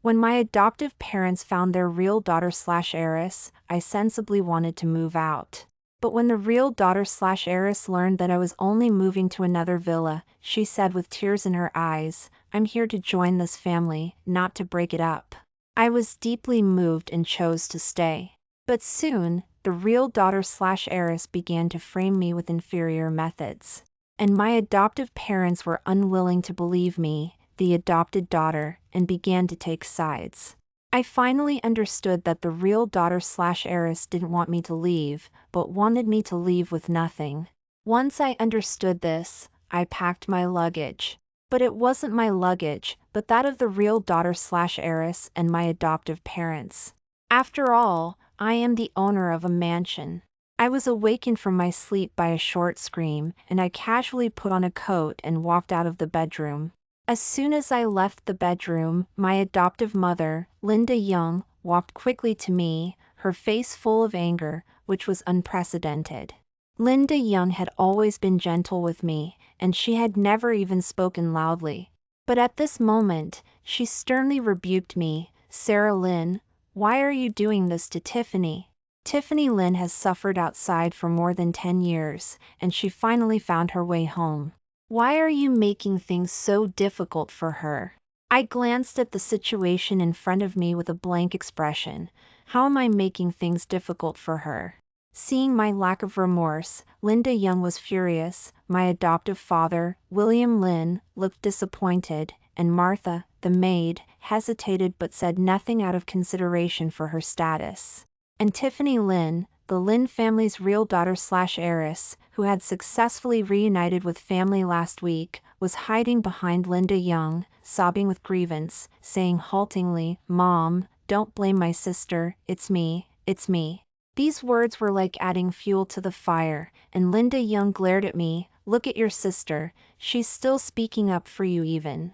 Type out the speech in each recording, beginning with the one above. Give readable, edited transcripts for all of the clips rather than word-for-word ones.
When my adoptive parents found their real daughter/heiress, I sensibly wanted to move out. But when the real daughter/heiress learned that I was only moving to another villa, she said with tears in her eyes, "I'm here to join this family, not to break it up." I was deeply moved and chose to stay. But soon, the real daughter/heiress began to frame me with inferior methods. And my adoptive parents were unwilling to believe me, the adopted daughter, and began to take sides. I finally understood that the real daughter/heiress didn't want me to leave, but wanted me to leave with nothing. Once I understood this, I packed my luggage. But it wasn't my luggage, but that of the real daughter/heiress and my adoptive parents. After all, I am the owner of a mansion. I was awakened from my sleep by a short scream, and I casually put on a coat and walked out of the bedroom. As soon as I left the bedroom, my adoptive mother, Linda Young, walked quickly to me, her face full of anger, which was unprecedented. Linda Young had always been gentle with me, and she had never even spoken loudly. But at this moment, she sternly rebuked me. "Sarah Lynn, why are you doing this to Tiffany? Tiffany Lynn has suffered outside for more than 10 years, and she finally found her way home. Why are you making things so difficult for her?" I glanced at the situation in front of me with a blank expression. How am I making things difficult for her? Seeing my lack of remorse, Linda Young was furious, my adoptive father, William Lynn, looked disappointed, and Martha, the maid, hesitated but said nothing out of consideration for her status. And Tiffany Lynn, the Lynn family's real daughter/heiress, who had successfully reunited with family last week, was hiding behind Linda Young, sobbing with grievance, saying haltingly, "Mom, don't blame my sister, it's me, it's me." These words were like adding fuel to the fire, and Linda Young glared at me. "Look at your sister, she's still speaking up for you even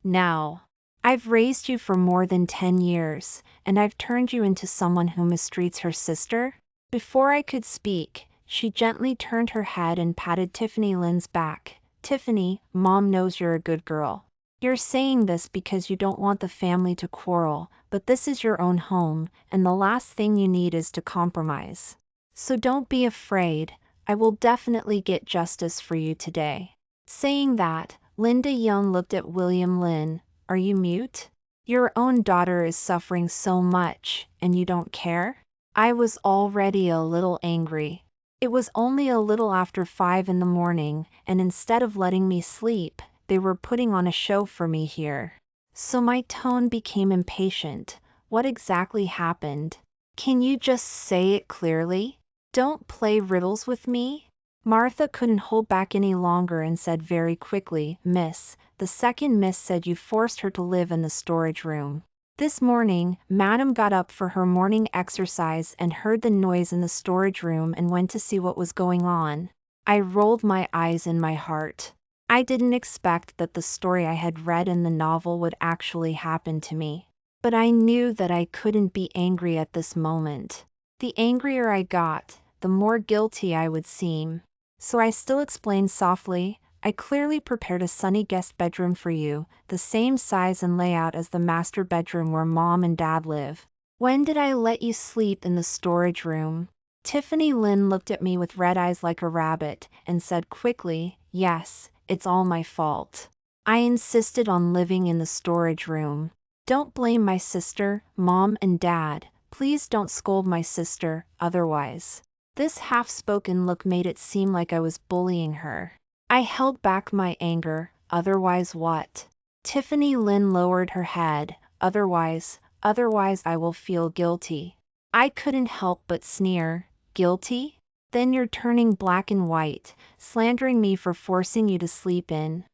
now. I've raised you for more than 10 years, and I've turned you into someone who mistreats her sister?" Before I could speak, she gently turned her head and patted Tiffany Lynn's back. "Tiffany, Mom knows you're a good girl. You're saying this because you don't want the family to quarrel, but this is your own home, and the last thing you need is to compromise. So don't be afraid, I will definitely get justice for you today." Saying that, Linda Young looked at William Lynn. "Are you mute? Your own daughter is suffering so much, and you don't care?" I was already a little angry. It was only a little after 5 in the morning, and instead of letting me sleep, they were putting on a show for me here. So my tone became impatient. "What exactly happened? Can you just say it clearly? Don't play riddles with me." Martha couldn't hold back any longer and said very quickly, "Miss, the second miss said you forced her to live in the storage room. This morning, Madam got up for her morning exercise and heard the noise in the storage room and went to see what was going on." I rolled my eyes in my heart. I didn't expect that the story I had read in the novel would actually happen to me. But I knew that I couldn't be angry at this moment. The angrier I got, the more guilty I would seem. So I still explained softly, "I clearly prepared a sunny guest bedroom for you, the same size and layout as the master bedroom where Mom and Dad live. When did I let you sleep in the storage room?" Tiffany Lynn looked at me with red eyes like a rabbit, and said quickly, "Yes, it's all my fault. I insisted on living in the storage room. Don't blame my sister, Mom and Dad. Please don't scold my sister, otherwise." This half-spoken look made it seem like I was bullying her. I held back my anger. "Otherwise what?" Tiffany Lynn lowered her head. Otherwise I will feel guilty." I couldn't help but sneer. "Guilty? Then you're turning black and white, slandering me for forcing you to sleep in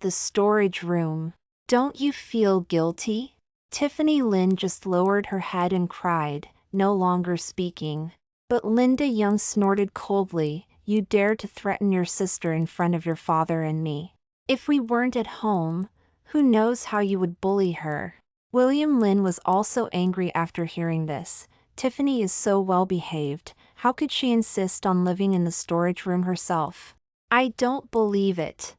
the storage room. Don't you feel guilty?" Tiffany Lynn just lowered her head and cried, no longer speaking. But Linda Young snorted coldly, "You dare to threaten your sister in front of your father and me. If we weren't at home, who knows how you would bully her." William Lynn was also angry after hearing this. "Tiffany is so well behaved, how could she insist on living in the storage room herself? I don't believe it.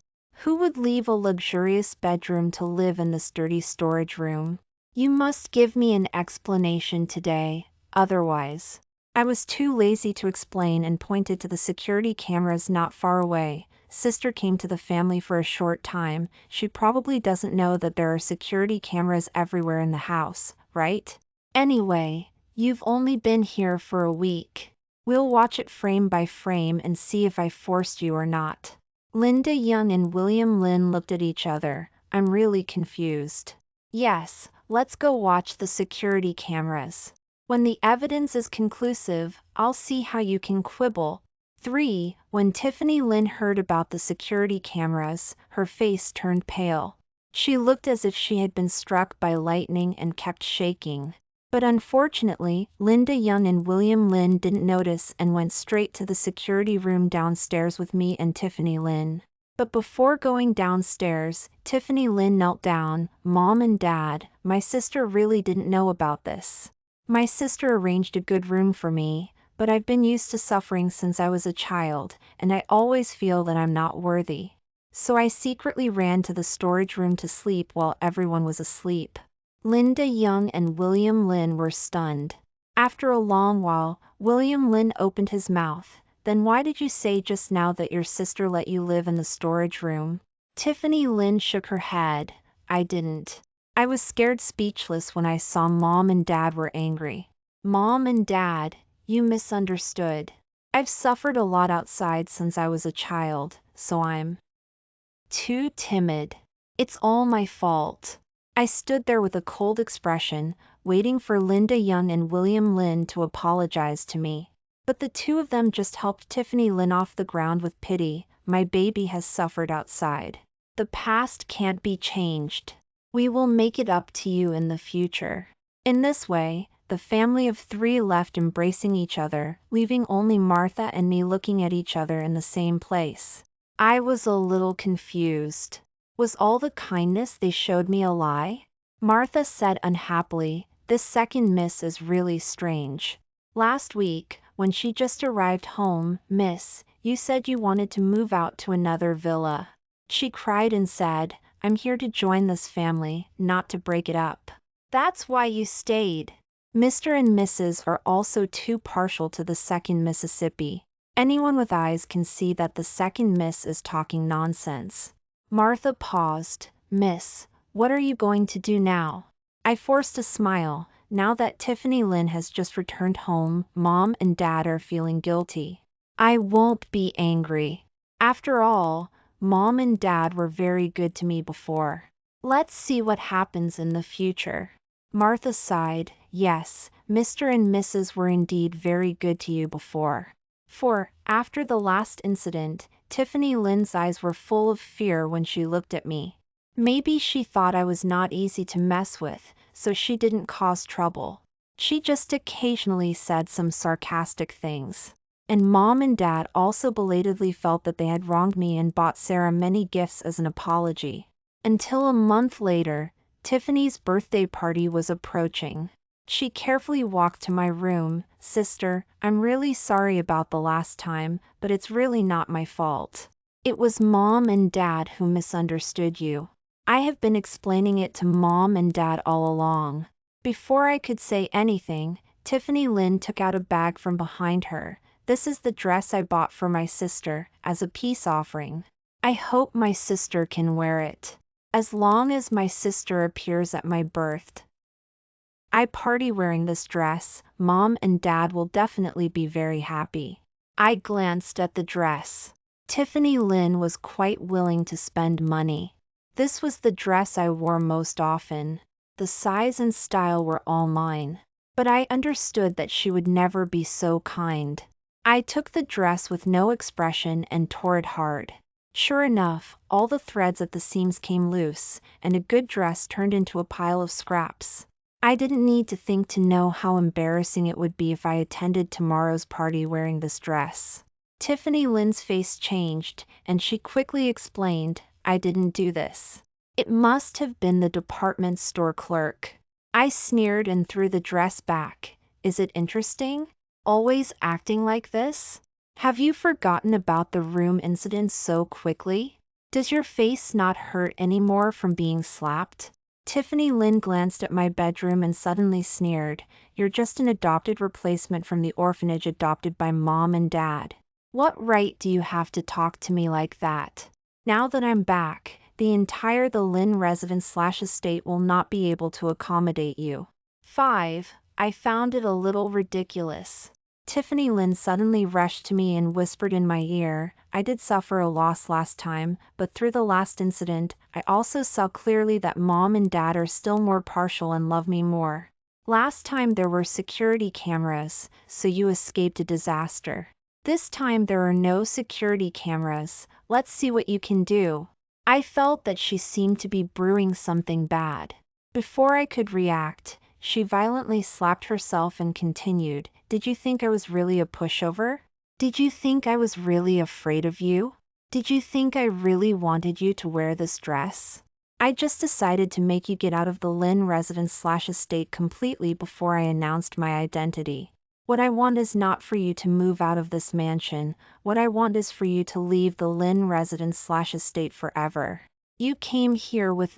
Who would leave a luxurious bedroom to live in this dirty storage room? You must give me an explanation today, otherwise. I was too lazy to explain and pointed to the security cameras not far away. Sister came to the family for a short time. She probably doesn't know that there are security cameras everywhere in the house, right? Anyway, you've only been here for a week. We'll watch it frame by frame and see if I forced you or not. Linda Young and William Lin looked at each other. I'm really confused. Yes, let's go watch the security cameras. When the evidence is conclusive, I'll see how you can quibble. 3. When Tiffany Lin heard about the security cameras, her face turned pale. She looked as if she had been struck by lightning and kept shaking. But unfortunately, Linda Young and William Lin didn't notice and went straight to the security room downstairs with me and Tiffany Lin. But before going downstairs, Tiffany Lin knelt down. Mom and Dad, my sister really didn't know about this. My sister arranged a good room for me, but I've been used to suffering since I was a child, and I always feel that I'm not worthy. So I secretly ran to the storage room to sleep while everyone was asleep. Linda Young and William Lin were stunned. After a long while, William Lin opened his mouth. Then why did you say just now that your sister let you live in the storage room? Tiffany Lin shook her head. I didn't. I was scared speechless when I saw Mom and Dad were angry. Mom and Dad, you misunderstood. I've suffered a lot outside since I was a child, so I'm too timid. It's all my fault. I stood there with a cold expression, waiting for Linda Young and William Lin to apologize to me. But the two of them just helped Tiffany Lin off the ground with pity. My baby has suffered outside. The past can't be changed. We will make it up to you in the future. In this way, the family of 3 left embracing each other, leaving only Martha and me looking at each other in the same place. I was a little confused. Was all the kindness they showed me a lie? Martha said unhappily, this second miss is really strange. Last week, when she just arrived home, Miss, you said you wanted to move out to another villa. She cried and said, I'm here to join this family, not to break it up. That's why you stayed. Mr. and Mrs. are also too partial to the second Mississippi. Anyone with eyes can see that the second miss is talking nonsense. Martha paused. Miss, what are you going to do now? I forced a smile. Now that Tiffany Lin has just returned home, Mom and Dad are feeling guilty. I won't be angry. After all, Mom and Dad were very good to me before. Let's see what happens in the future. Martha sighed. Yes, Mr. and Mrs. were indeed very good to you before. For, after the last incident, Tiffany Lin's eyes were full of fear when she looked at me. Maybe she thought I was not easy to mess with, so she didn't cause trouble. She just occasionally said some sarcastic things. And Mom and Dad also belatedly felt that they had wronged me and bought Sarah many gifts as an apology. Until a month later, Tiffany's birthday party was approaching. She carefully walked to my room. Sister, I'm really sorry about the last time, but it's really not my fault. It was Mom and Dad who misunderstood you. I have been explaining it to Mom and Dad all along. Before I could say anything, Tiffany Lin took out a bag from behind her. This is the dress I bought for my sister, as a peace offering. I hope my sister can wear it. As long as my sister appears at my birth, I party wearing this dress, Mom and Dad will definitely be very happy. I glanced at the dress. Tiffany Lin was quite willing to spend money. This was the dress I wore most often. The size and style were all mine. But I understood that she would never be so kind. I took the dress with no expression and tore it hard. Sure enough, all the threads at the seams came loose, and a good dress turned into a pile of scraps. I didn't need to think to know how embarrassing it would be if I attended tomorrow's party wearing this dress. Tiffany Lin's face changed, and she quickly explained, I didn't do this. It must have been the department store clerk. I sneered and threw the dress back. Is it interesting? Always acting like this? Have you forgotten about the room incident so quickly? Does your face not hurt anymore from being slapped? Tiffany Lynn glanced at my bedroom and suddenly sneered. You're just an adopted replacement from the orphanage, adopted by mom and dad. What right do you have to talk to me like that? Now that I'm back, the Lynn residence/estate will not be able to accommodate you. 5. I found it a little ridiculous. Tiffany Lynn suddenly rushed to me and whispered in my ear, I did suffer a loss last time, but through the last incident, I also saw clearly that mom and dad are still more partial and love me more. Last time there were security cameras, so you escaped a disaster. This time there are no security cameras. Let's see what you can do. I felt that she seemed to be brewing something bad. Before I could react, she violently slapped herself and continued, Did you think I was really a pushover? Did you think I was really afraid of you? Did you think I really wanted you to wear this dress? I just decided to make you get out of the Lynn residence/estate completely before I announced my identity. What I want is not for you to move out of this mansion. What I want is for you to leave the Lynn residence/estate forever. You came here with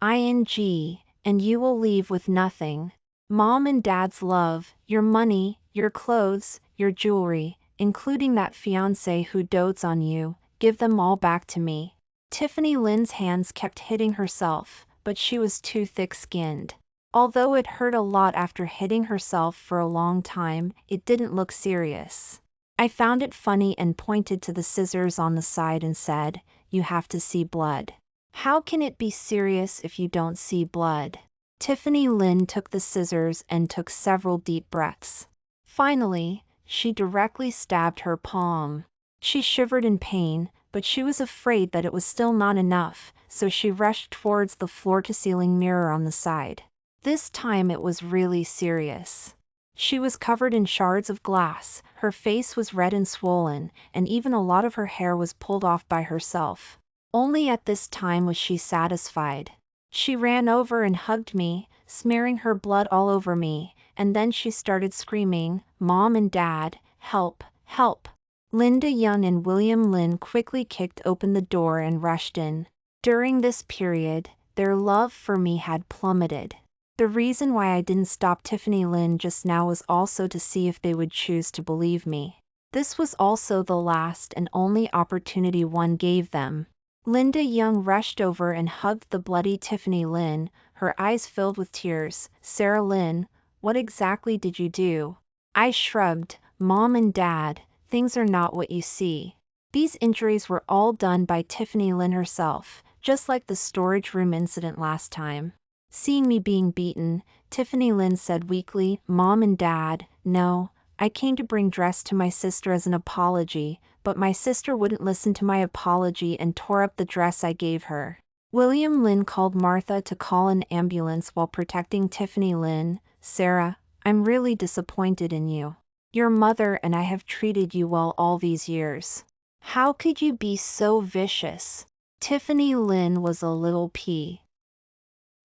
ing, and you will leave with nothing. Mom and dad's love, your money, your clothes, your jewelry, including that fiancé who dotes on you, give them all back to me. Tiffany Lynn's hands kept hitting herself, but she was too thick-skinned. Although it hurt a lot after hitting herself for a long time, it didn't look serious. I found it funny and pointed to the scissors on the side and said, You have to see blood. How can it be serious if you don't see blood? Tiffany Lynn took the scissors and took several deep breaths. Finally, she directly stabbed her palm. She shivered in pain, but she was afraid that it was still not enough, so she rushed towards the floor-to-ceiling mirror on the side. This time it was really serious. She was covered in shards of glass, her face was red and swollen, and even a lot of her hair was pulled off by herself. Only at this time was she satisfied. She ran over and hugged me, smearing her blood all over me, and then she started screaming, Mom and Dad, help, help. Linda Young and William Lynn quickly kicked open the door and rushed in. During this period, their love for me had plummeted. The reason why I didn't stop Tiffany Lynn just now was also to see if they would choose to believe me. This was also the last and only opportunity one gave them. Linda Young rushed over and hugged the bloody Tiffany Lynn, her eyes filled with tears. Sarah Lynn, what exactly did you do? I shrugged. Mom and Dad, things are not what you see. These injuries were all done by Tiffany Lynn herself, just like the storage room incident last time. Seeing me being beaten, Tiffany Lynn said weakly, Mom and Dad, no, I came to bring dress to my sister as an apology, but my sister wouldn't listen to my apology and tore up the dress I gave her. William Lynn called Martha to call an ambulance while protecting Tiffany Lynn. Sarah, I'm really disappointed in you. Your mother and I have treated you well all these years. How could you be so vicious? Tiffany Lynn was a little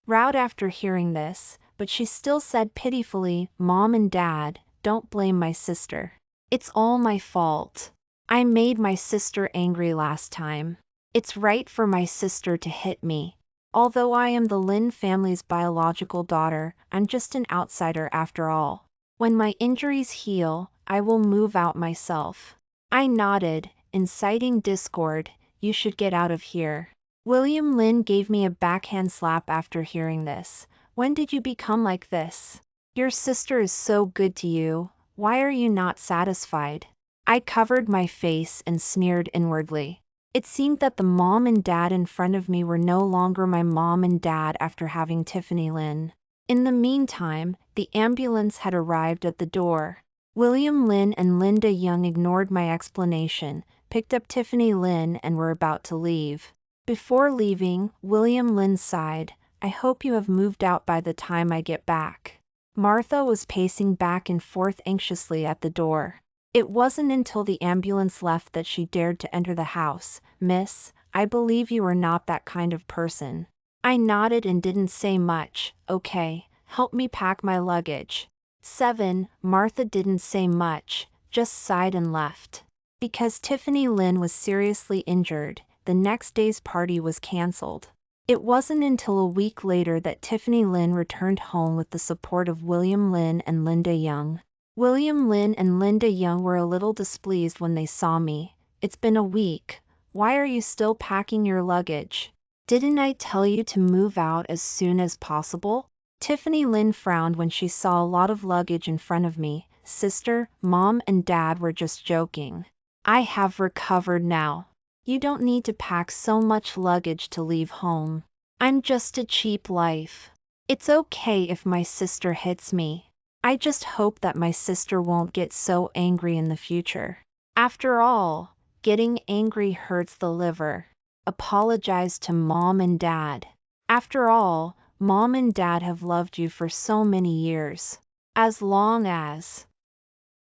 proud after hearing this, but she still said pitifully, Mom and Dad, don't blame my sister. It's all my fault. I made my sister angry last time. It's right for my sister to hit me. Although I am the Lynn family's biological daughter, I'm just an outsider after all. When my injuries heal, I will move out myself. I nodded, inciting discord. You should get out of here. William Lynn gave me a backhand slap after hearing this. When did you become like this? Your sister is so good to you. Why are you not satisfied? I covered my face and sneered inwardly. It seemed that the mom and dad in front of me were no longer my mom and dad after having Tiffany Lynn. In the meantime, the ambulance had arrived at the door. William Lynn and Linda Young ignored my explanation, picked up Tiffany Lynn and were about to leave. Before leaving, William Lynn sighed, I hope you have moved out by the time I get back. Martha was pacing back and forth anxiously at the door. It wasn't until the ambulance left that she dared to enter the house. Miss, I believe you are not that kind of person. I nodded and didn't say much. Okay, help me pack my luggage. 7. Martha didn't say much, just sighed and left. Because Tiffany Lynn was seriously injured, the next day's party was cancelled. It wasn't until a week later that Tiffany Lynn returned home with the support of William Lynn and Linda Young. William Lynn and Linda Young were a little displeased when they saw me. "It's been a week. Why are you still packing your luggage? Didn't I tell you to move out as soon as possible?" Tiffany Lynn frowned when she saw a lot of luggage in front of me. "Sister, Mom and Dad were just joking. I have recovered now. You don't need to pack so much luggage to leave home. I'm just a cheap life. It's okay if my sister hits me. I just hope that my sister won't get so angry in the future. After all, getting angry hurts the liver. Apologize to Mom and Dad. After all, Mom and Dad have loved you for so many years. As long as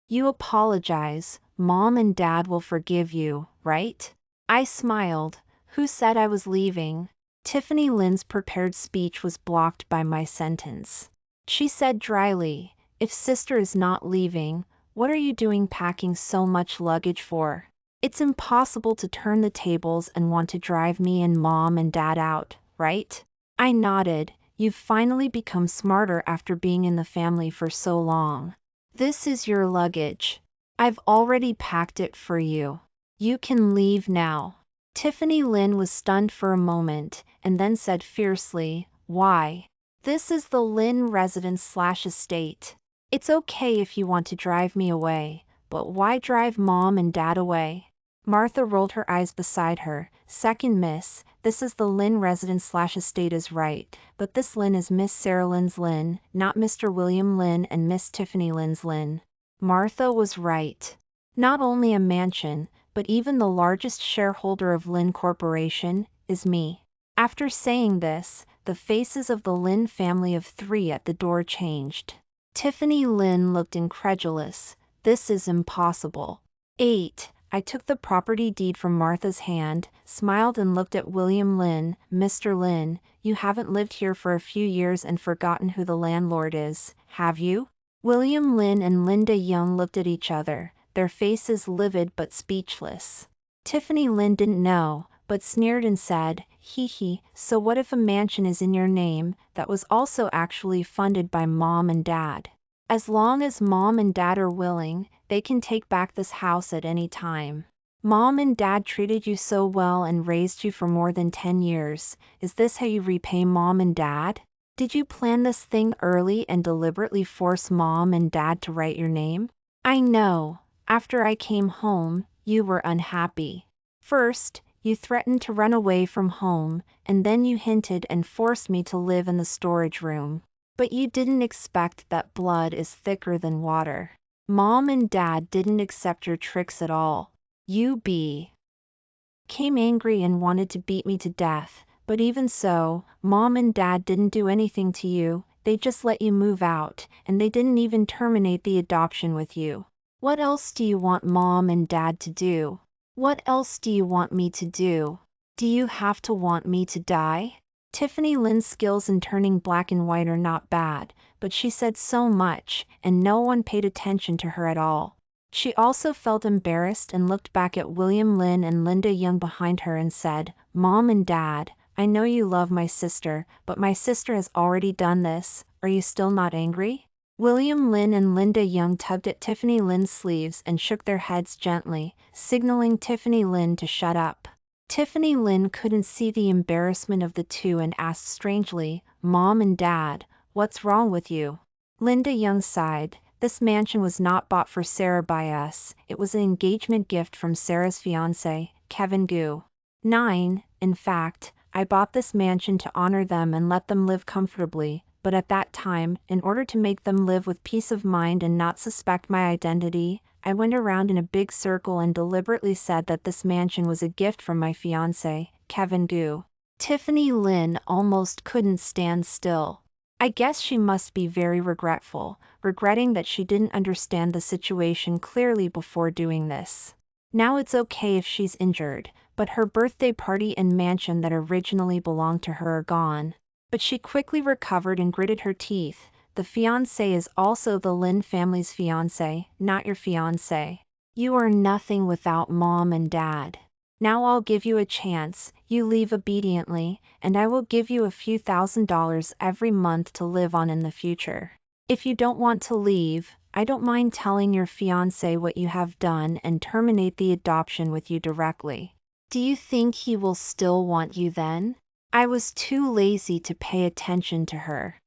you apologize, Mom and Dad will forgive you, right?" I smiled. Who said I was leaving? Tiffany Lynn's prepared speech was blocked by my sentence. She said dryly, "If sister is not leaving, what are you doing packing so much luggage for? It's impossible to turn the tables and want to drive me and Mom and Dad out, right?" I nodded. "You've finally become smarter after being in the family for so long. This is your luggage. I've already packed it for you. You can leave now." Tiffany Lynn was stunned for a moment, and then said fiercely, "Why? This is the Lynn residence/estate. It's okay if you want to drive me away, but why drive Mom and Dad away?" Martha rolled her eyes beside her. "Second, miss, this is the Lynn residence/estate is right, but this Lynn is Miss Sarah Lynn's Lynn, not Mr. William Lynn and Miss Tiffany Lynn's Lynn." Martha was right. Not only a mansion, but even the largest shareholder of Lynn Corporation, is me. After saying this, the faces of the Lynn family of 3 at the door changed. Tiffany Lynn looked incredulous. "This is impossible." 8. I took the property deed from Martha's hand, smiled and looked at William Lynn. "Mr. Lynn, you haven't lived here for a few years and forgotten who the landlord is, have you?" William Lynn and Linda Young looked at each other, their faces livid but speechless. Tiffany Lynn didn't know, but sneered and said, "Hee hee, so what if a mansion is in your name that was also actually funded by Mom and Dad? As long as Mom and Dad are willing, they can take back this house at any time. Mom and Dad treated you so well and raised you for more than 10 years. Is this how you repay Mom and Dad? Did you plan this thing early and deliberately force Mom and Dad to write your name? I know. After I came home, you were unhappy. First, you threatened to run away from home, and then you hinted and forced me to live in the storage room. But you didn't expect that blood is thicker than water. Mom and Dad didn't accept your tricks at all. You became angry and wanted to beat me to death, but even so, Mom and Dad didn't do anything to you. They just let you move out, and they didn't even terminate the adoption with you. What else do you want Mom and Dad to do? What else do you want me to do? Do you have to want me to die?" Tiffany Lynn's skills in turning black and white are not bad, but she said so much, and no one paid attention to her at all. She also felt embarrassed and looked back at William Lynn and Linda Young behind her and said, "Mom and Dad, I know you love my sister, but my sister has already done this. Are you still not angry?" William Lynn and Linda Young tugged at Tiffany Lynn's sleeves and shook their heads gently, signaling Tiffany Lynn to shut up. Tiffany Lynn couldn't see the embarrassment of the two and asked strangely, "Mom and Dad, what's wrong with you?" Linda Young sighed. "This mansion was not bought for Sarah by us. It was an engagement gift from Sarah's fiancé, Kevin Gu. 9. In fact, I bought this mansion to honor them and let them live comfortably. But at that time, in order to make them live with peace of mind and not suspect my identity, I went around in a big circle and deliberately said that this mansion was a gift from my fiancé, Kevin Gu." Tiffany Lynn almost couldn't stand still. I guess she must be very regretful, regretting that she didn't understand the situation clearly before doing this. Now it's okay if she's injured, but her birthday party and mansion that originally belonged to her are gone. But she quickly recovered and gritted her teeth. "The fiancé is also the Lynn family's fiancé, not your fiancé. You are nothing without Mom and Dad. Now I'll give you a chance, you leave obediently, and I will give you a few $1,000s every month to live on in the future. If you don't want to leave, I don't mind telling your fiancé what you have done and terminate the adoption with you directly. Do you think he will still want you then? I was too lazy to pay attention to her.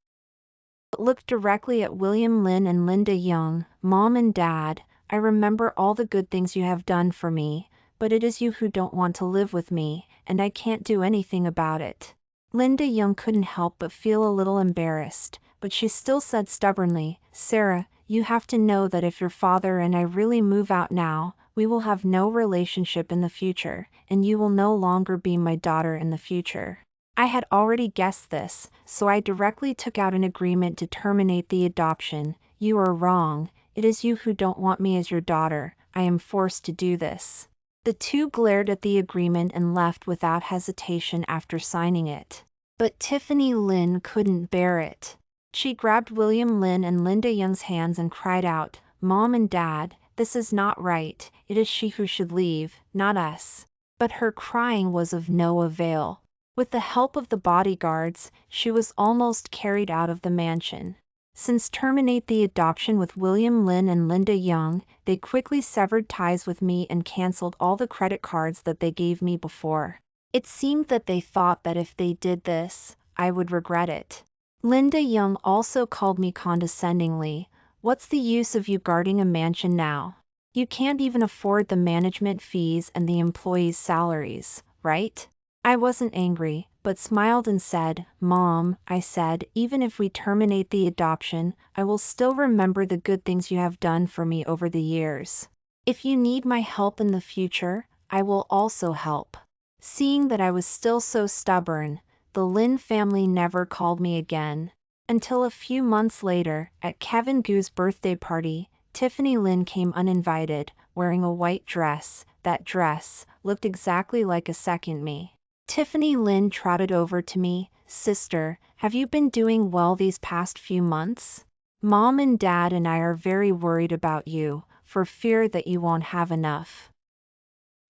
Looked directly at William Lin and Linda Young. Mom and Dad, I remember all the good things you have done for me, but it is you who don't want to live with me, and I can't do anything about it. Linda Young couldn't help but feel a little embarrassed, but she still said stubbornly, Sarah, you have to know that if your father and I really move out now, we will have no relationship in the future, and you will no longer be my daughter in the future. I had already guessed this, so I directly took out an agreement to terminate the adoption. You are wrong, it is you who don't want me as your daughter, I am forced to do this. The two glared at the agreement and left without hesitation after signing it. But Tiffany Lynn couldn't bear it. She grabbed William Lin and Linda Young's hands and cried out, Mom and Dad, this is not right, it is she who should leave, not us. But her crying was of no avail. With the help of the bodyguards, she was almost carried out of the mansion. Since terminate the adoption with William Lin and Linda Young, they quickly severed ties with me and canceled all the credit cards that they gave me before. It seemed that they thought that if they did this, I would regret it. Linda Young also called me condescendingly, what's the use of you guarding a mansion now? You can't even afford the management fees and the employees' salaries, right? I wasn't angry, but smiled and said, Mom, I said, even if we terminate the adoption, I will still remember the good things you have done for me over the years. If you need my help in the future, I will also help. Seeing that I was still so stubborn, the Lin family never called me again. Until a few months later, at Kevin Gu's birthday party, Tiffany Lin came uninvited, wearing a white dress. That dress looked exactly like a second me. Tiffany Lin trotted over to me, Sister, have you been doing well these past few months? Mom and Dad and I are very worried about you, for fear that you won't have enough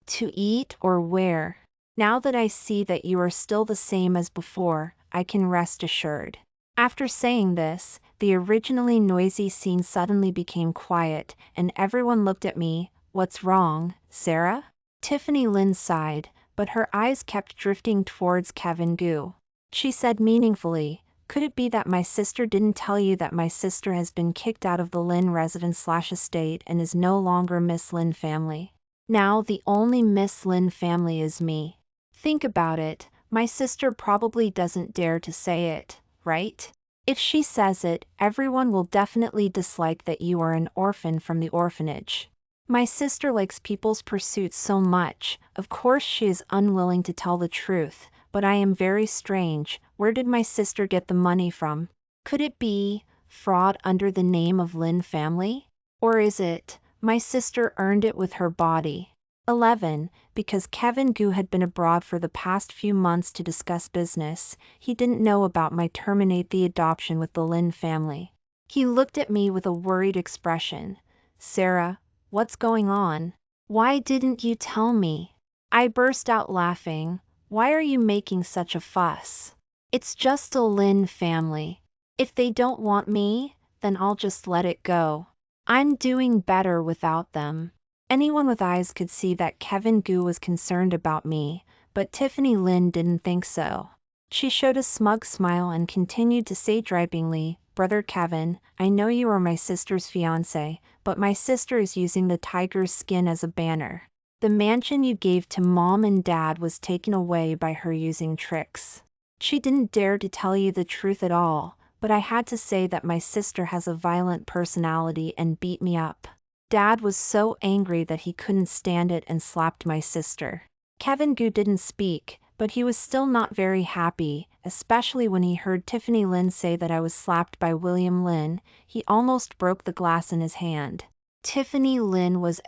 to eat or wear. Now that I see that you are still the same as before, I can rest assured. After saying this, the originally noisy scene suddenly became quiet, and everyone looked at me. What's wrong, Sarah? Tiffany Lin sighed, but her eyes kept drifting towards Kevin Gu. She said meaningfully, could it be that my sister didn't tell you that my sister has been kicked out of the Lin residence/estate and is no longer Miss Lin family? Now the only Miss Lin family is me. Think about it, my sister probably doesn't dare to say it, right? If she says it, everyone will definitely dislike that you are an orphan from the orphanage. My sister likes people's pursuits so much, of course she is unwilling to tell the truth, but I am very strange, where did my sister get the money from? Could it be fraud under the name of Lin family? Or is it, my sister earned it with her body? 11. Because Kevin Gu had been abroad for the past few months to discuss business, he didn't know about my terminate the adoption with the Lin family. He looked at me with a worried expression. Sarah, what's going on? Why didn't you tell me? I burst out laughing. Why are you making such a fuss? It's just a Lin family. If they don't want me, then I'll just let it go. I'm doing better without them. Anyone with eyes could see that Kevin Gu was concerned about me, but Tiffany Lin didn't think so. She showed a smug smile and continued to say dribblingly, Brother Kevin, I know you are my sister's fiancé, but my sister is using the tiger's skin as a banner. The mansion you gave to Mom and Dad was taken away by her using tricks. She didn't dare to tell you the truth at all, but I had to say that my sister has a violent personality and beat me up. Dad was so angry that he couldn't stand it and slapped my sister. Kevin Gu didn't speak, but he was still not very happy, especially when he heard Tiffany Lin say that I was slapped by William Lin. He almost broke the glass in his hand. Tiffany Lin was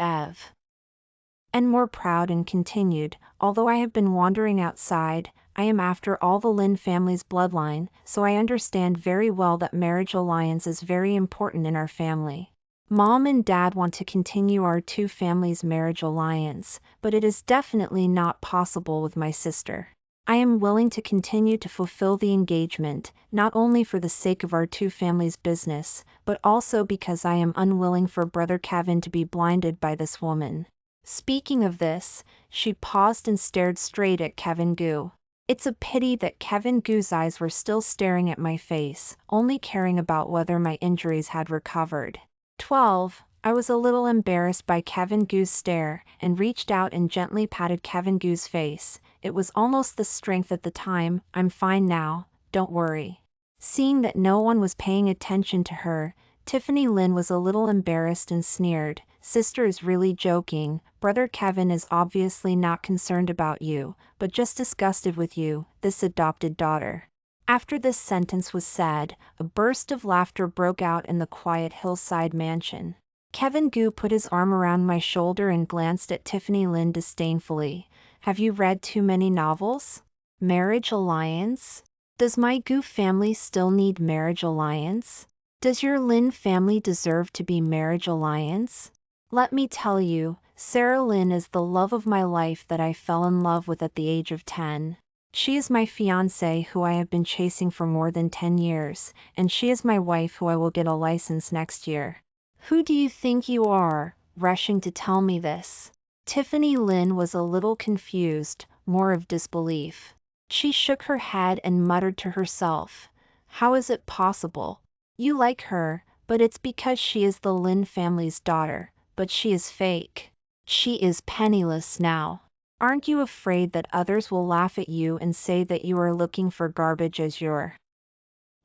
and more proud and continued, although I have been wandering outside, I am after all the Lin family's bloodline, so I understand very well that marriage alliance is very important in our family. Mom and Dad want to continue our two families' marriage alliance, but it is definitely not possible with my sister. I am willing to continue to fulfill the engagement, not only for the sake of our two families' business, but also because I am unwilling for Brother Kevin to be blinded by this woman. Speaking of this, she paused and stared straight at Kevin Gu. It's a pity that Kevin Gu's eyes were still staring at my face, only caring about whether my injuries had recovered. 12. I was a little embarrassed by Kevin Gu's stare, and reached out and gently patted Kevin Gu's face. It was almost the strength at the time. I'm fine now, don't worry. Seeing that no one was paying attention to her, Tiffany Lynn was a little embarrassed and sneered. Sister is really joking. Brother Kevin is obviously not concerned about you, but just disgusted with you, this adopted daughter. After this sentence was said, a burst of laughter broke out in the quiet hillside mansion. Kevin Gu put his arm around my shoulder and glanced at Tiffany Lynn disdainfully. Have you read too many novels? Marriage alliance? Does my Gu family still need marriage alliance? Does your Lynn family deserve to be marriage alliance? Let me tell you, Sarah Lynn is the love of my life that I fell in love with at the age of 10. She is my fiancé who I have been chasing for more than 10 years, and she is my wife who I will get a license next year. Who do you think you are, rushing to tell me this? Tiffany Lynn was a little confused, more of disbelief. She shook her head and muttered to herself, how is it possible? You like her, but it's because she is the Lynn family's daughter, but she is fake. She is penniless now. Aren't you afraid that others will laugh at you and say that you are looking for garbage as your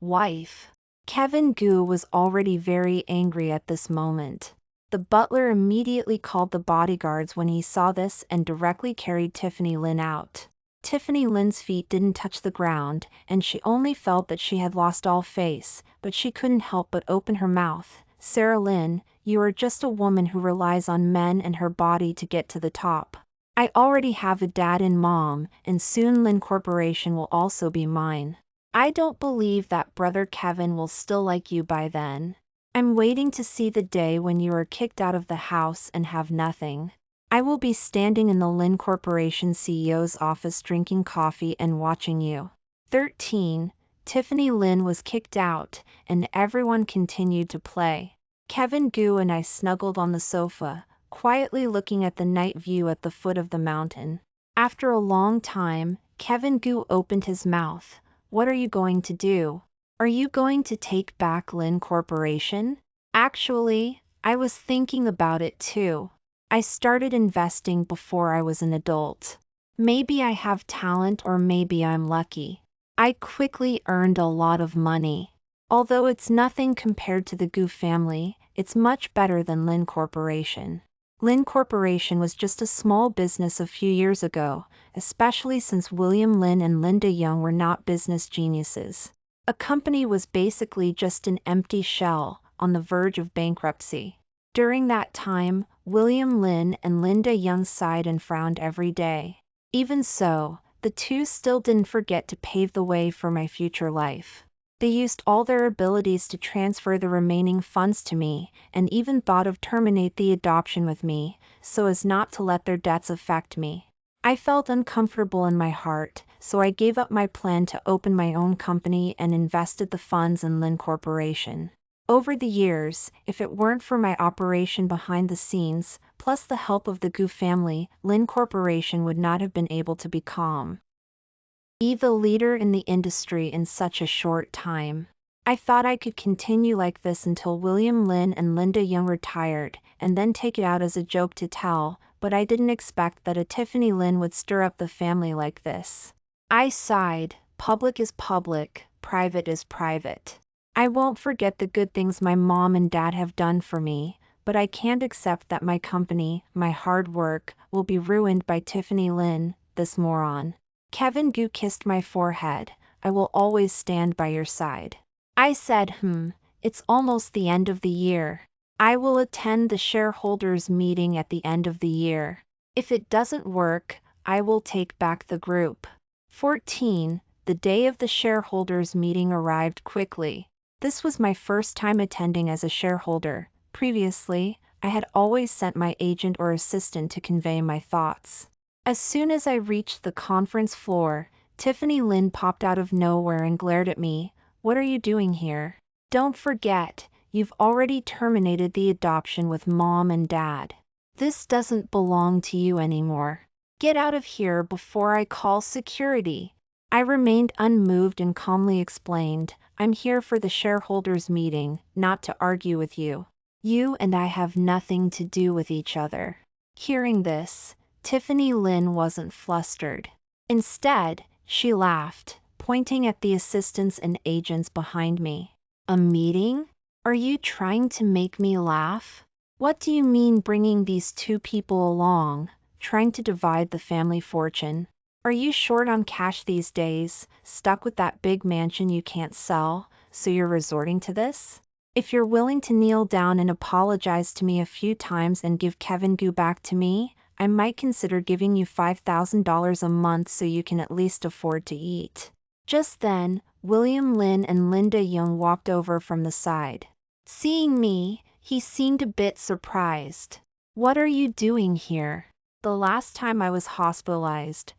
wife? Kevin Gu was already very angry at this moment. The butler immediately called the bodyguards when he saw this and directly carried Tiffany Lynn out. Tiffany Lynn's feet didn't touch the ground, and she only felt that she had lost all face, but she couldn't help but open her mouth. Sarah Lynn, you are just a woman who relies on men and her body to get to the top. I already have a dad and mom, and soon Lynn Corporation will also be mine. I don't believe that Brother Kevin will still like you by then. I'm waiting to see the day when you are kicked out of the house and have nothing. I will be standing in the Lynn Corporation CEO's office drinking coffee and watching you. 13. Tiffany Lynn was kicked out, and everyone continued to play. Kevin Gu and I snuggled on the sofa, quietly looking at the night view at the foot of the mountain. After a long time, Kevin Gu opened his mouth. What are you going to do? Are you going to take back Lynn Corporation? Actually, I was thinking about it too. I started investing before I was an adult. Maybe I have talent or maybe I'm lucky. I quickly earned a lot of money. Although it's nothing compared to the Gu family, it's much better than Lynn Corporation. Lynn Corporation was just a small business a few years ago, especially since William Lynn and Linda Young were not business geniuses. A company was basically just an empty shell, on the verge of bankruptcy. During that time, William Lynn and Linda Young sighed and frowned every day. Even so, the two still didn't forget to pave the way for my future life. They used all their abilities to transfer the remaining funds to me, and even thought of terminate the adoption with me, so as not to let their debts affect me. I felt uncomfortable in my heart, so I gave up my plan to open my own company and invested the funds in Lynn Corporation. Over the years, if it weren't for my operation behind the scenes, plus the help of the Gu family, Lynn Corporation would not have been able to become the leader in the industry in such a short time. I thought I could continue like this until William Lynn and Linda Young retired, and then take it out as a joke to tell, but I didn't expect that a Tiffany Lynn would stir up the family like this. I sighed. Public is public, private is private. I won't forget the good things my mom and dad have done for me, but I can't accept that my company, my hard work, will be ruined by Tiffany Lynn, this moron. Kevin Gu kissed my forehead. I will always stand by your side. I said, it's almost the end of the year. I will attend the shareholders meeting at the end of the year. If it doesn't work, I will take back the group. 14. The day of the shareholders meeting arrived quickly. This was my first time attending as a shareholder. Previously, I had always sent my agent or assistant to convey my thoughts. As soon as I reached the conference floor, Tiffany Lynn popped out of nowhere and glared at me. "What are you doing here? Don't forget, you've already terminated the adoption with Mom and Dad. This doesn't belong to you anymore. Get out of here before I call security." I remained unmoved and calmly explained, "I'm here for the shareholders meeting, not to argue with you. You and I have nothing to do with each other." Hearing this, Tiffany Lynn wasn't flustered. Instead, she laughed, pointing at the assistants and agents behind me. "A meeting? Are you trying to make me laugh? What do you mean bringing these two people along, trying to divide the family fortune? Are you short on cash these days, stuck with that big mansion you can't sell, so you're resorting to this? If you're willing to kneel down and apologize to me a few times and give Kevin Gu back to me, I might consider giving you $5,000 a month so you can at least afford to eat." Just then, William Lin and Linda Young walked over from the side. Seeing me, he seemed a bit surprised. "What are you doing here? The last time I was hospitalized,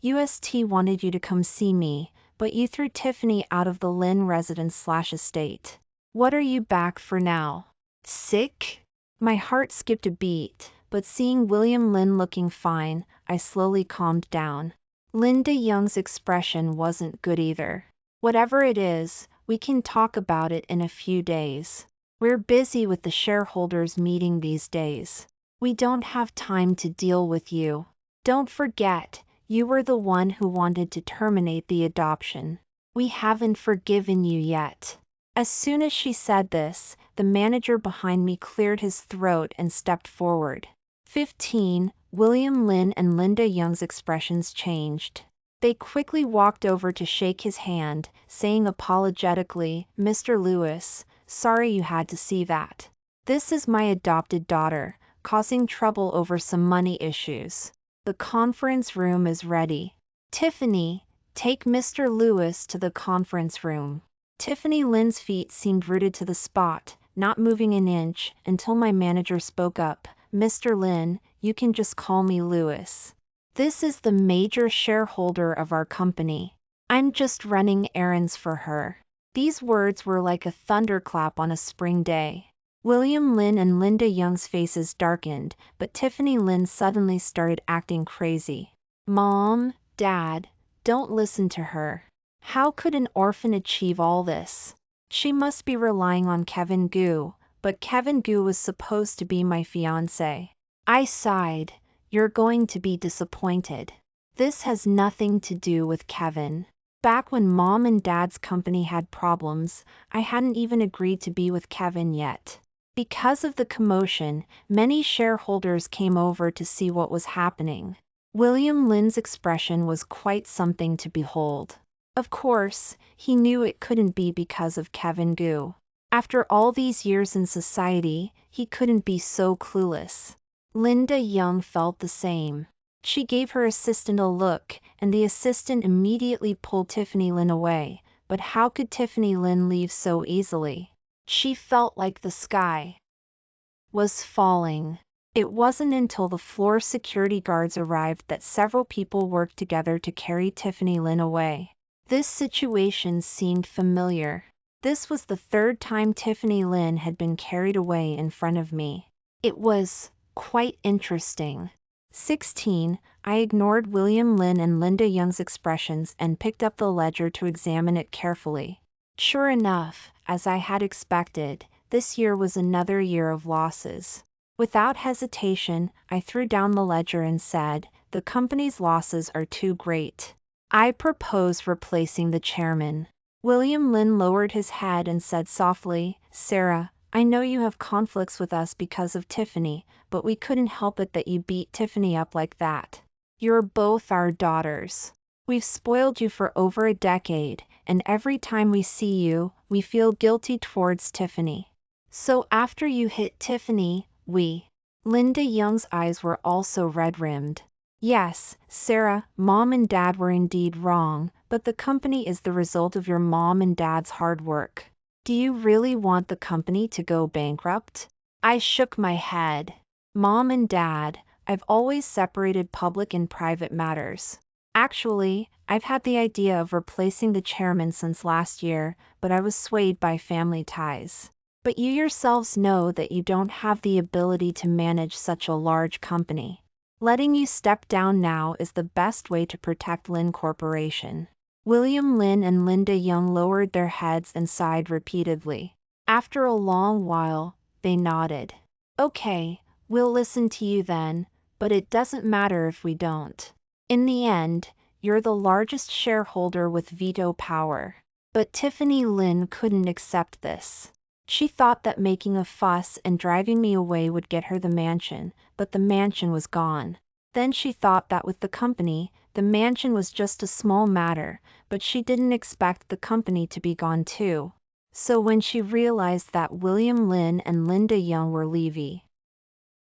UST wanted you to come see me, but you threw Tiffany out of the Lin residence/estate. What are you back for now? Sick?" My heart skipped a beat, but seeing William Lin looking fine, I slowly calmed down. Linda Young's expression wasn't good either. "Whatever it is, we can talk about it in a few days. We're busy with the shareholders meeting these days. We don't have time to deal with you. Don't forget, you were the one who wanted to terminate the adoption. We haven't forgiven you yet." As soon as she said this, the manager behind me cleared his throat and stepped forward. 15. William Lin and Linda Young's expressions changed. They quickly walked over to shake his hand, saying apologetically, "Mr. Lewis, sorry you had to see that. This is my adopted daughter, causing trouble over some money issues. The conference room is ready. Tiffany, take Mr. Lewis to the conference room." Tiffany Lynn's feet seemed rooted to the spot, not moving an inch, until my manager spoke up. "Mr. Lin, you can just call me Lewis. This is the major shareholder of our company. I'm just running errands for her." These words were like a thunderclap on a spring day. William Lin and Linda Young's faces darkened, but Tiffany Lynn suddenly started acting crazy. "Mom, Dad, don't listen to her. How could an orphan achieve all this? She must be relying on Kevin Gu, but Kevin Gu was supposed to be my fiancé." I sighed. "You're going to be disappointed. This has nothing to do with Kevin. Back when Mom and Dad's company had problems, I hadn't even agreed to be with Kevin yet. Because of the commotion, many shareholders came over to see what was happening." William Lin's expression was quite something to behold. Of course, he knew it couldn't be because of Kevin Gu. After all these years in society, he couldn't be so clueless. Linda Young felt the same. She gave her assistant a look, and the assistant immediately pulled Tiffany Lynn away. But how could Tiffany Lynn leave so easily? She felt like the sky was falling. It wasn't until the floor security guards arrived that several people worked together to carry Tiffany Lynn away. This situation seemed familiar. This was the third time Tiffany Lynn had been carried away in front of me. It was quite interesting. 16. I ignored William Lin and Linda Young's expressions and picked up the ledger to examine it carefully. Sure enough, as I had expected, this year was another year of losses. Without hesitation, I threw down the ledger and said, "The company's losses are too great. I propose replacing the chairman." William Lin lowered his head and said softly, "Sarah, I know you have conflicts with us because of Tiffany, but we couldn't help it that you beat Tiffany up like that. You're both our daughters. We've spoiled you for over a decade, and every time we see you, we feel guilty towards Tiffany. So after you hit Tiffany, Linda Young's eyes were also red-rimmed. "Yes, Sarah, Mom and Dad were indeed wrong, but the company is the result of your mom and dad's hard work. Do you really want the company to go bankrupt? I shook my head. Mom and Dad, I've always separated public and private matters. Actually, I've had the idea of replacing the chairman since last year, but I was swayed by family ties. But you yourselves know that you don't have the ability to manage such a large company. Letting you step down now is the best way to protect Lin Corporation. William Lin and Linda Young lowered their heads and sighed repeatedly. After a long while, they nodded. Okay, we'll listen to you then, but it doesn't matter if we don't. In the end, you're the largest shareholder with veto power. But Tiffany Lin couldn't accept this. She thought that making a fuss and driving me away would get her the mansion, but the mansion was gone. Then she thought that with the company, the mansion was just a small matter, but she didn't expect the company to be gone too. So when she realized that William Lin and Linda Young were leaving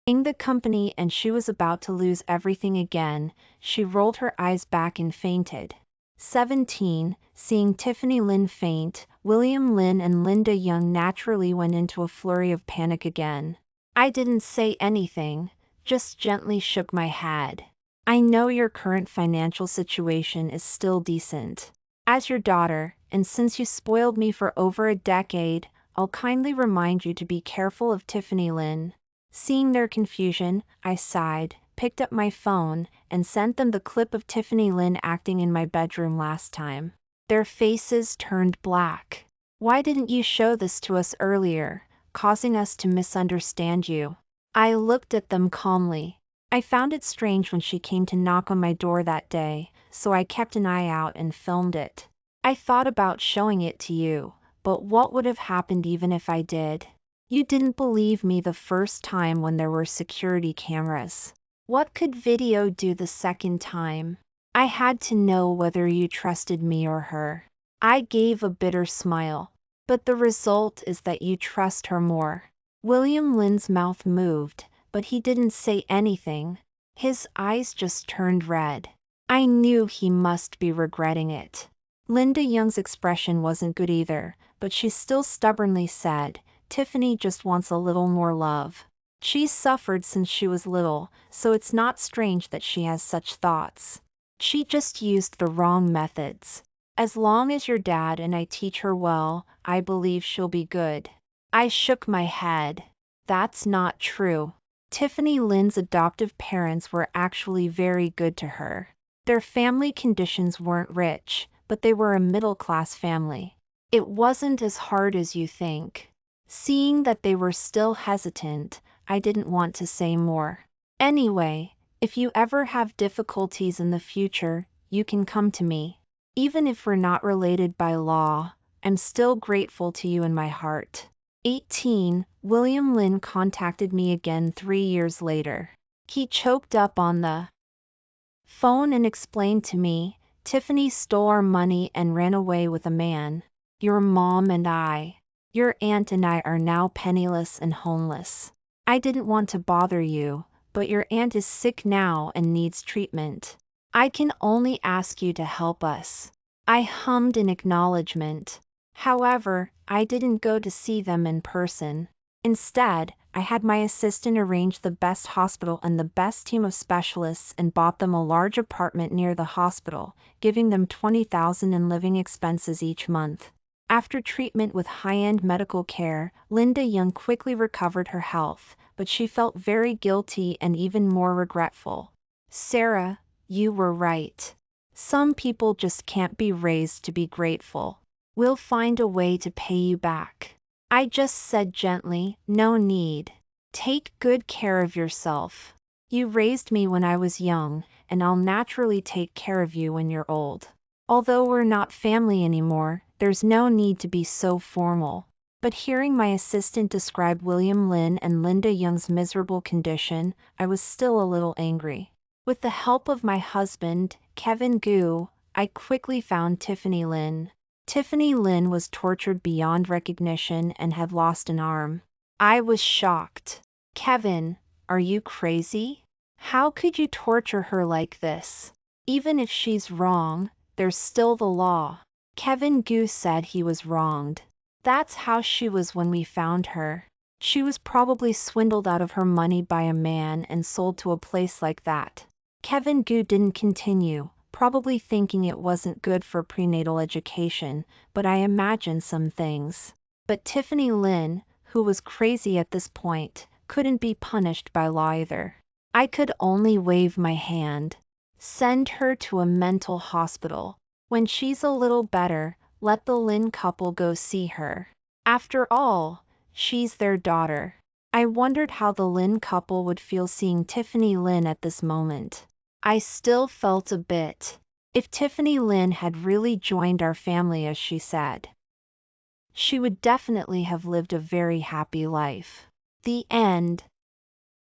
the company and she was about to lose everything again, she rolled her eyes back and fainted. 17. Seeing Tiffany Lin faint, William Lin and Linda Young naturally went into a flurry of panic again. I didn't say anything, just gently shook my head. I know your current financial situation is still decent. As your daughter, and since you spoiled me for over a decade, I'll kindly remind you to be careful of Tiffany Lin. Seeing their confusion, I sighed, picked up my phone, and sent them the clip of Tiffany Lin acting in my bedroom last time. Their faces turned black. Why didn't you show this to us earlier, causing us to misunderstand you? I looked at them calmly. I found it strange when she came to knock on my door that day, so I kept an eye out and filmed it. I thought about showing it to you, but what would have happened even if I did? You didn't believe me the first time when there were security cameras. What could video do the second time? I had to know whether you trusted me or her. I gave a bitter smile. But the result is that you trust her more. William Lin's mouth moved, but he didn't say anything. His eyes just turned red. I knew he must be regretting it. Linda Young's expression wasn't good either, but she still stubbornly said, Tiffany just wants a little more love. She's suffered since she was little, so it's not strange that she has such thoughts. She just used the wrong methods. As long as your dad and I teach her well, I believe she'll be good. I shook my head. That's not true. Tiffany Lin's adoptive parents were actually very good to her. Their family conditions weren't rich, but they were a middle-class family. It wasn't as hard as you think. Seeing that they were still hesitant, I didn't want to say more. Anyway, if you ever have difficulties in the future, you can come to me. Even if we're not related by law, I'm still grateful to you in my heart. 18. William Lin contacted me again 3 years later. He choked up on the phone and explained to me, Tiffany stole our money and ran away with a man. Your mom and your aunt and I are now penniless and homeless. I didn't want to bother you, but your aunt is sick now and needs treatment. I can only ask you to help us. I hummed in acknowledgement. However, I didn't go to see them in person. Instead, I had my assistant arrange the best hospital and the best team of specialists and bought them a large apartment near the hospital, giving them $20,000 in living expenses each month. After treatment with high-end medical care, Linda Young quickly recovered her health, but she felt very guilty and even more regretful. Sarah, you were right. Some people just can't be raised to be grateful. We'll find a way to pay you back. I just said gently, no need. Take good care of yourself. You raised me when I was young, and I'll naturally take care of you when you're old. Although we're not family anymore, there's no need to be so formal. But hearing my assistant describe William Lin and Linda Young's miserable condition, I was still a little angry. With the help of my husband, Kevin Gu, I quickly found Tiffany Lin. Tiffany Lin was tortured beyond recognition and had lost an arm. I was shocked. Kevin, are you crazy? How could you torture her like this? Even if she's wrong, there's still the law. Kevin Gu said he was wronged. That's how she was when we found her. She was probably swindled out of her money by a man and sold to a place like that. Kevin Gu didn't continue, probably thinking it wasn't good for prenatal education, but I imagine some things. But Tiffany Lynn, who was crazy at this point, couldn't be punished by law either. I could only wave my hand. Send her to a mental hospital. When she's a little better, let the Lynn couple go see her. After all, she's their daughter. I wondered how the Lynn couple would feel seeing Tiffany Lynn at this moment. I still felt a bit. If Tiffany Lynn had really joined our family as she said, she would definitely have lived a very happy life. The end.